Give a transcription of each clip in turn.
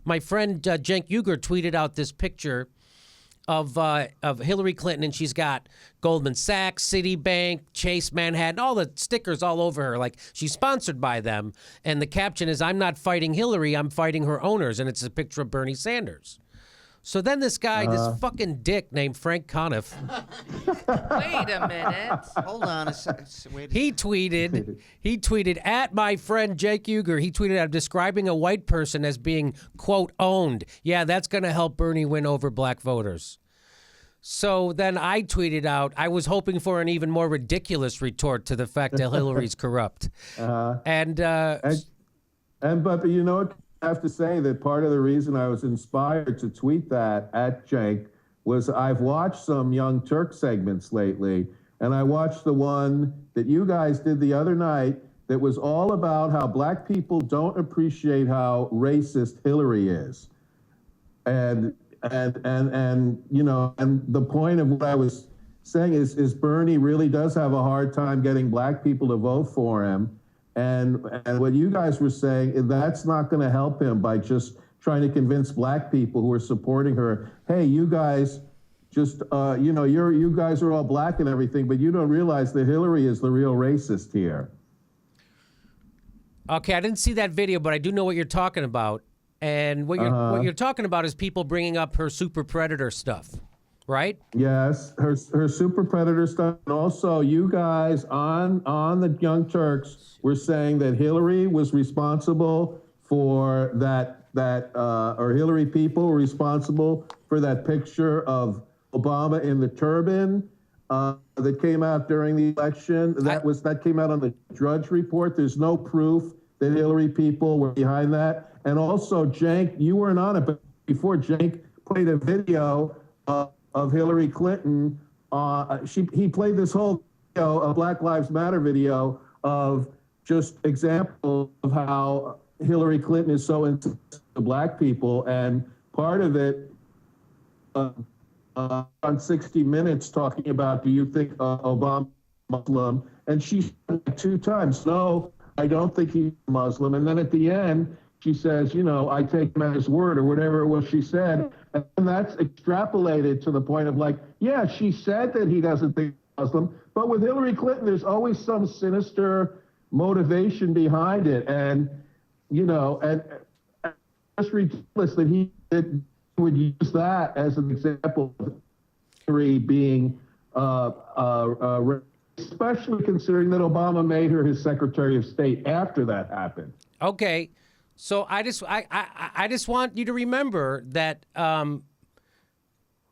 My friend Cenk Uygur tweeted out this picture of Hillary Clinton, and she's got Goldman Sachs, Citibank, Chase Manhattan, all the stickers all over her, like she's sponsored by them. And the caption is, "I'm not fighting Hillary, I'm fighting her owners." And it's a picture of Bernie Sanders. So then this guy, this fucking dick named Frank Conniff. Wait a minute. Hold on a second. He tweeted at my friend Cenk Uygur. He tweeted out describing a white person as being, quote, owned. Yeah, that's going to help Bernie win over black voters. So then I tweeted out, I was hoping for an even more ridiculous retort to the fact that Hillary's corrupt. But you know what? I have to say that part of the reason I was inspired to tweet that at Cenk was I've watched some Young Turk segments lately, and I watched the one that you guys did the other night that was all about how black people don't appreciate how racist Hillary is. And you know, and the point of what I was saying is Bernie really does have a hard time getting black people to vote for him. And what you guys were saying, that's not going to help him by just trying to convince black people who are supporting her, hey, you guys just, you know, you guys are all black and everything, but you don't realize that Hillary is the real racist here. Okay, I didn't see that video, but I do know what you're talking about. And what you're talking about is people bringing up her super predator stuff, right? Yes, her super predator stuff. And also, you guys on the Young Turks were saying that Hillary was responsible for that or Hillary people were responsible for that picture of Obama in the turban that came out during the election. That came out on the Drudge Report. There's no proof that Hillary people were behind that. And also, Cenk, you weren't on it, but before Cenk played a video of Hillary Clinton, he played this whole video, a Black Lives Matter video of just example of how Hillary Clinton is so into black people, and part of it on 60 Minutes talking about, do you think Obama Muslim? And she said 2 times, no, I don't think he's Muslim. And then at the end, she says, you know, I take him at his word, or whatever it was she said. And that's extrapolated to the point of like, yeah, she said that he doesn't think he's Muslim, but with Hillary Clinton, there's always some sinister motivation behind it. And, you know, and it's ridiculous that he would use that as an example of Hillary being, especially considering that Obama made her his Secretary of State after that happened. Okay. So I just want you to remember that,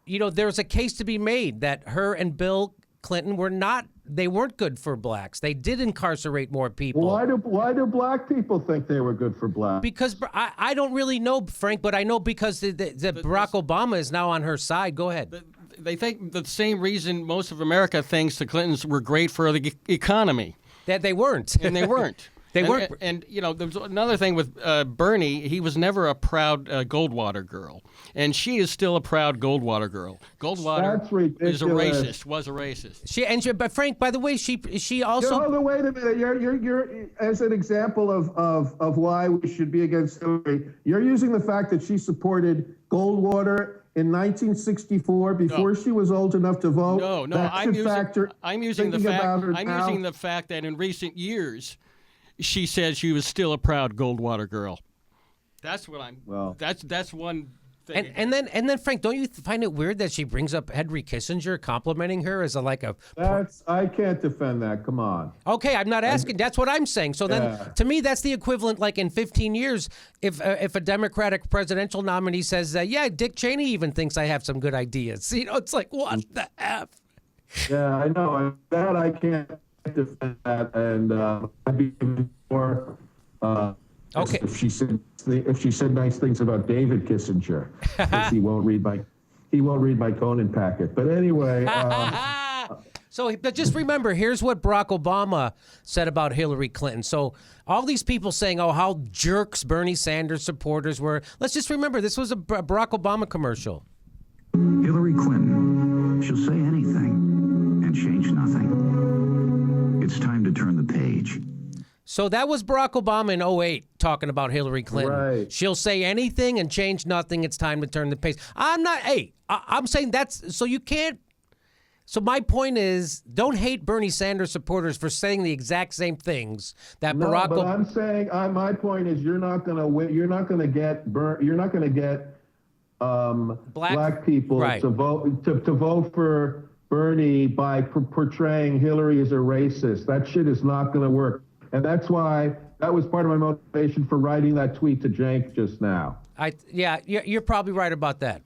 you know, there's a case to be made that her and Bill Clinton weren't good for blacks. They did incarcerate more people. Why do black people think they were good for blacks? Because I don't really know, Frank, but I know because Barack Obama is now on her side. Go ahead. They think the same reason most of America thinks the Clintons were great for the economy. That they weren't. And they weren't. They weren't. And, you know, there's another thing with Bernie. He was never a proud Goldwater girl. And she is still a proud Goldwater girl. Goldwater is a racist, was a racist. But Frank, by the way, she also. No, wait a minute. You're as an example of why we should be against Hillary. You're using the fact that she supported Goldwater in 1964 before she was old enough to vote. No. I'm using the fact that in recent years, she said she was still a proud Goldwater girl. That's what I'm. Well, that's one thing. And then Frank, don't you find it weird that she brings up Henry Kissinger complimenting her as I can't defend that. Come on. Okay, I'm not asking. That's what I'm saying. So then, to me, that's the equivalent. Like in 15 years, if a Democratic presidential nominee says, "Yeah, Dick Cheney even thinks I have some good ideas," you know, it's like, what the F? Yeah, I know that I can't defend that, and I'd be more. Okay. If she said nice things about David Kissinger, he won't read my Conan packet. But anyway. But just remember, here's what Barack Obama said about Hillary Clinton. So all these people saying, "Oh, how jerks Bernie Sanders supporters were." Let's just remember, this was a Barack Obama commercial. Hillary Clinton, she'll say anything and change nothing. It's time to turn the page. So that was Barack Obama in 2008 talking about Hillary Clinton. Right. She'll say anything and change nothing. It's time to turn the pace. I'm saying that's, so you can't. So my point is, don't hate Bernie Sanders supporters for saying the exact same things that Barack. But I'm saying, my point is, you're not going to win. You're not going to get black people to vote for Bernie by portraying Hillary as a racist. That shit is not going to work, and that's why that was part of my motivation for writing that tweet to Cenk just now. You're probably right about that.